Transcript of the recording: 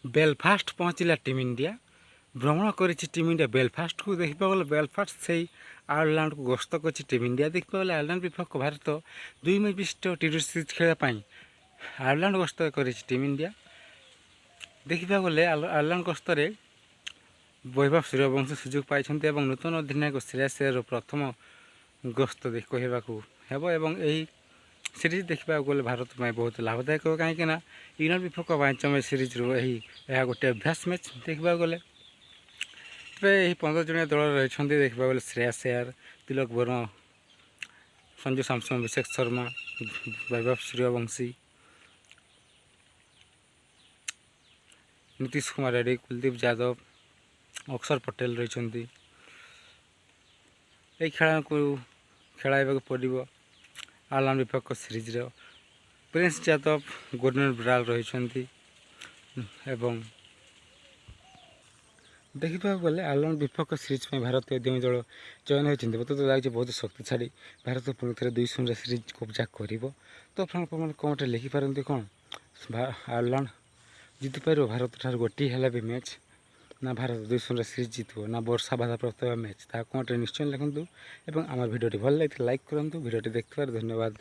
Belfast पहुँचला team India भ्रमण कर टीम इंडिया बेलफास्ट को देखा गले बेलफास्ट से आयरलैंड को गस्त कर टीम इंडिया देखा गले आयरलैंड विपक्ष भारत 2 मैच विशिष्ट टी20 सीरीज खेलने आयरलैंड गस्त कर टीम इंडिया देखा गले आयरलैंड गस्त वैभव सूर्यवंशी सुजोग पाई नूतन अधिनायक श्रेयस अय्यर प्रथम गस्त कहवाक यही सीरीज देखा गले भारत में बहुत लाभदायक कहीं इंग्लैंड विपक्ष 5 मैच सीरीज यह गोटे अभ्यास मैच देखा गले यही 15 जणिया दल रही देखा गले श्रेयस अय्यर तिलक वर्मा संजू सैमसन अभिषेक शर्मा वैभव सूर्यवंशी नीतीश कुमार रेड्डी कुलदीप यादव अक्षर पटेल रही खेल को खेल पड़ो आयरलैंड विपक्ष सीरीज प्रिंस यादव गुरनूर ब्राल रही देखा गले आयरलैंड विपक्ष सीरीज में भारतीय उद्यमी दल चयन होती मत तो लगे बहुत शक्तिशाली भारत पुणी थे 2-0 सीरीज कब्जा कर तो मैंने कमेंट लिखिपारती कौन आयरलैंड जीति पार भारत ठार गोटे है भी मैच ना भारत 2-0 सीरीज जीत ना वर्षा बाधा प्राप्त मैच कमेंट निश्चय लिखुँ और आम भिडियो भल लगे लाइक करूँ भिडियो देखते धन्यवाद।